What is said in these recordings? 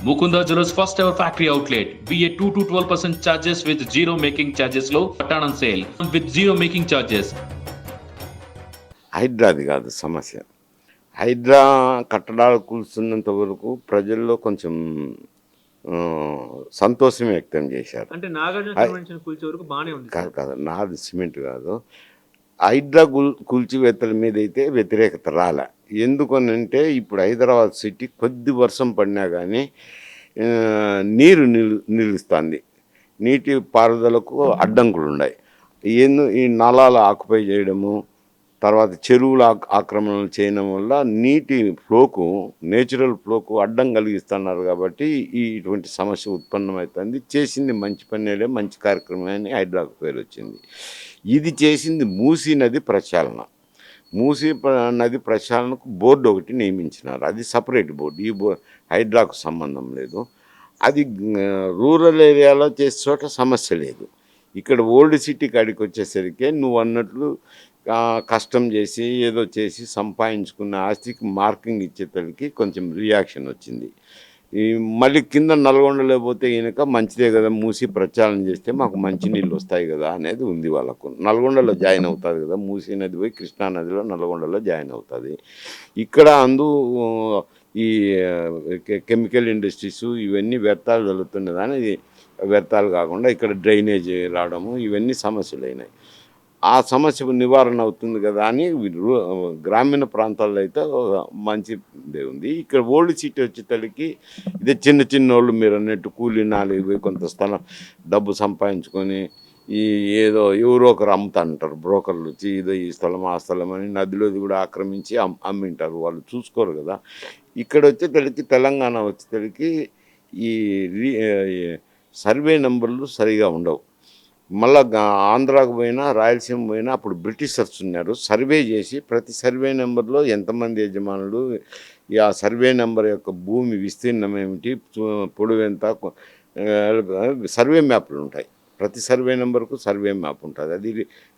Mukunda Jewellers first ever factory outlet. BA 2 to 12% charges with zero making charges low. Pattern on sale with zero making charges. హైడ్రాది కాదు సమస్య. హైడ్రా కట్టడాలు కూల్చున్నంత వరకు ప్రజల్లో కొంచెం సంతోషం వ్యక్తం చేశారు. అంటే నాగార్జున కూల్చే వరకు బాగానే ఉంది. కాదు నాది సిమెంట్ కాదు, హైడ్రా కూల్చివేతల మీద అయితే వ్యతిరేకత రాలే. ఎందుకనంటే ఇప్పుడు హైదరాబాద్ సిటీ కొద్ది వర్షం పడినా కానీ నీరు నిలుస్తుంది, నీటి పారుదలకు అడ్డంకులు ఉన్నాయి. ఈ నలాలు ఆక్యుపై చేయడము, తర్వాత చెరువుల ఆక్రమణలు చేయడం వల్ల నీటి ఫ్లోకు, నేచురల్ ఫ్లోకు అడ్డం కలిగిస్తున్నారు. కాబట్టి ఇటువంటి సమస్య ఉత్పన్నమవుతుంది. చేసింది మంచి పనేలే, మంచి కార్యక్రమం అని హైడ్రాకు పేరు వచ్చింది. ఇది చేసింది మూసీ నది ప్రక్షాళన. మూసీ నది ప్రక్షాళనకు బోర్డు ఒకటి నియమించినారు. అది సపరేట్ బోర్డు, ఈ హైడ్రాకు సంబంధం లేదు. అది రూరల్ ఏరియాలో చేసే చోట సమస్య లేదు. ఇక్కడ ఓల్డ్ సిటీ కాడికి వచ్చేసరికి నువ్వు అన్నట్లు కష్టం చేసి ఏదో చేసి సంపాదించుకున్న ఆస్తికి మార్కింగ్ ఇచ్చేతలకి కొంచెం రియాక్షన్ వచ్చింది. మళ్ళీ కింద నల్గొండలో పోతే ఈయనక మంచిదే కదా, మూసి ప్రచారం చేస్తే మాకు మంచి నీళ్ళు వస్తాయి కదా అనేది ఉంది వాళ్ళకు. నల్గొండలో జాయిన్ అవుతుంది కదా, మూసీ నది పోయి కృష్ణానదిలో నల్గొండలో జాయిన్ అవుతుంది. ఇక్కడ ఈ కెమికల్ ఇండస్ట్రీస్ ఇవన్నీ వ్యర్థాలు జరుగుతున్నదని వ్యర్థాలు కాకుండా ఇక్కడ డ్రైనేజ్ రావడము ఇవన్నీ సమస్యలు అయినాయి. ఆ సమస్యకు నివారణ అవుతుంది కదా అని గ్రామీణ ప్రాంతాల్లో అయితే మంచిదే ఉంది. ఇక్కడ ఓల్డ్ సిటీ వచ్చేసరికి ఇదే చిన్న వాళ్ళు మీరు అన్నట్టు కూలీ నాలుగు కొంత స్థలం డబ్బు సంపాదించుకొని ఏదో ఎవరో ఒకరు అమ్ముతాంటారు, బ్రోకర్లు వచ్చి ఏదో ఈ స్థలం ఆ స్థలం అని నదిలోది కూడా ఆక్రమించి అమ్మింటారు. వాళ్ళు చూసుకోరు కదా. ఇక్కడ వచ్చేసరికి తెలంగాణ వచ్చేసరికి ఈ సర్వే నెంబర్లు సరిగా ఉండవు. మళ్ళా ఆంధ్రాకు పోయినా రాయలసీమ పోయినా అప్పుడు బ్రిటిషర్స్ ఉన్నారు. సర్వే చేసి ప్రతి సర్వే నెంబర్లో ఎంతమంది యజమానులు, ఆ సర్వే నెంబర్ యొక్క భూమి విస్తీర్ణం ఏమిటి, పొడవు ఎంత, సర్వే మ్యాప్లు ఉంటాయి. ప్రతి సర్వే నెంబర్కు సర్వే మ్యాప్ ఉంటుంది. అది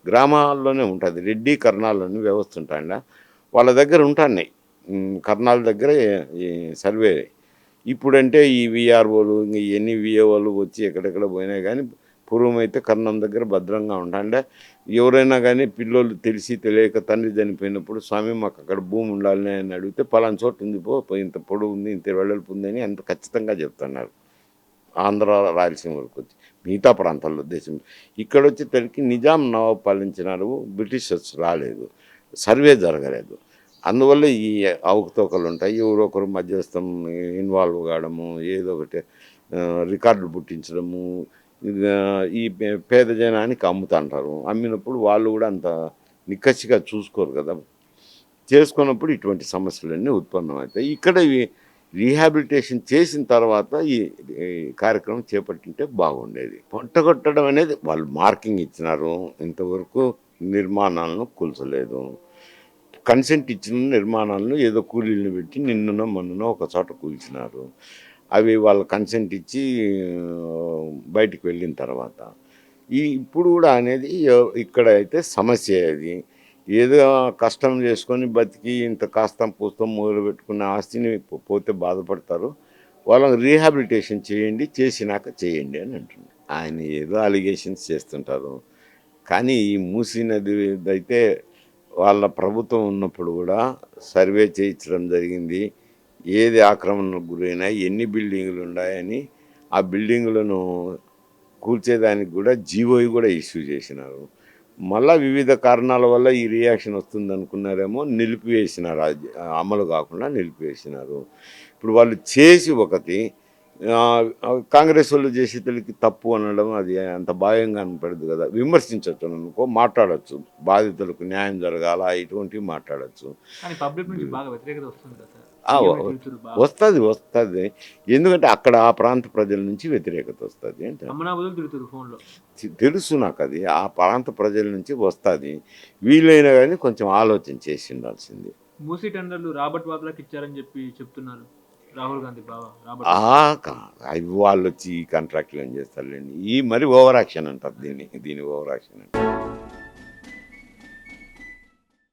గ్రామాల్లోనే ఉంటుంది. రెడ్డి కర్నాల్లోని వ్యవస్థ ఉంటాయండి, వాళ్ళ దగ్గర ఉంటున్నాయి. కర్నాల దగ్గర ఈ సర్వే. ఇప్పుడంటే ఈ విఆర్ఓలు ఇవన్నీ విఏఓలు వచ్చి ఎక్కడెక్కడ పోయినాయి. కానీ పూర్వం అయితే కర్ణం దగ్గర భద్రంగా ఉంటాండే. ఎవరైనా కానీ పిల్లలు తెలిసి తెలియక తండ్రి చనిపోయినప్పుడు స్వామి మాకు అక్కడ భూమి ఉండాలని అని అడిగితే పలానా చోటు ఉంది పో, ఇంత పొడవు ఉంది, ఇంత వెడల్పు ఉంది అని అంత ఖచ్చితంగా చెప్తున్నారు. ఆంధ్ర రాయలసీమ వరకు వచ్చి మిగతా ప్రాంతాల్లో దేశం ఇక్కడ వచ్చి తనకి నిజాం నవాబు పాలించినారు, బ్రిటిషర్స్ రాలేదు, సర్వే జరగలేదు. అందువల్ల ఈ అవకతవకలు ఉంటాయి. ఎవరో ఒకరు మధ్యస్థం ఇన్వాల్వ్ కావడము, ఏదో ఒకటి రికార్డులు పుట్టించడము, ఈ పేద జనానికి అమ్ముతుంటారు. అమ్మినప్పుడు వాళ్ళు కూడా అంత నిక్కచ్చిగా చూసుకోరు కదా. చేసుకున్నప్పుడు ఇటువంటి సమస్యలన్నీ ఉత్పన్నమవుతాయి. ఇక్కడ రీహాబిలిటేషన్ చేసిన తర్వాత ఈ కార్యక్రమం చేపట్టింటే బాగుండేది. పొట్టగొట్టడం అనేది వాళ్ళు మార్కింగ్ ఇచ్చినారు, ఇంతవరకు నిర్మాణాలను కూల్చలేదు. కన్సెంట్ ఇచ్చిన నిర్మాణాలను ఏదో కూలీలను పెట్టి నిన్ననో మొన్ననో ఒక చోట కూల్చినారు. అవి వాళ్ళ కన్సెంట్ ఇచ్చి బయటికి వెళ్ళిన తర్వాత ఇప్పుడు కూడా అనేది ఇక్కడ అయితే సమస్య. అది ఏదో కష్టం చేసుకొని బతికి ఇంత కాస్తం పూస్తం మొదలు పెట్టుకున్న ఆస్తిని పోతే బాధపడతారు. వాళ్ళని రీహాబిలిటేషన్ చేయండి, చేసినాక చేయండి అని అంటున్నారు. ఆయన ఏదో అలిగేషన్స్ చేస్తుంటారు. కానీ ఈ మూసీ నది అయితే వాళ్ళ ప్రభుత్వం ఉన్నప్పుడు కూడా సర్వే చేయించడం జరిగింది. ఏది ఆక్రమణకు గురైనా ఎన్ని బిల్డింగులు ఉన్నాయని ఆ బిల్డింగులను కూల్చేదానికి కూడా జీవోయి కూడా ఇష్యూ చేసినారు. మళ్ళీ వివిధ కారణాల వల్ల ఈ రియాక్షన్ వస్తుంది అనుకున్నారేమో, నిలిపివేసినారు. అమలు కాకుండా నిలిపివేసినారు. ఇప్పుడు వాళ్ళు చేసి ఒకటి కాంగ్రెస్ వాళ్ళు చేసేతలకి తప్పు అనడం అది అంత భాయంగా అనిపడదు కదా. విమర్శించవచ్చు అనుకో, మాట్లాడచ్చు, బాధితులకు న్యాయం జరగాల ఇటువంటివి మాట్లాడచ్చు. వస్తుంది ఎందుకంటే అక్కడ ఆ ప్రాంత ప్రజల నుంచి వ్యతిరేకత వస్తుంది అంటే తెలుసు నాకు. అది ఆ ప్రాంత ప్రజల నుంచి వస్తుంది. వీలైనా కానీ కొంచెం ఆలోచన చేసి ఉండాల్సింది. మూసీ టెండర్లు రాబర్ట్ వాద్రాకి ఇచ్చారని చెప్పి చెప్తున్నారు రాహుల్ గాంధీ బావ. వాళ్ళు వచ్చి ఈ కాంట్రాక్ట్లు ఏం చేస్తారులేండి. ఈ మరి ఓవర్ యాక్షన్ అంటారు దీని ఓవర్ యాక్షన్ అంటే.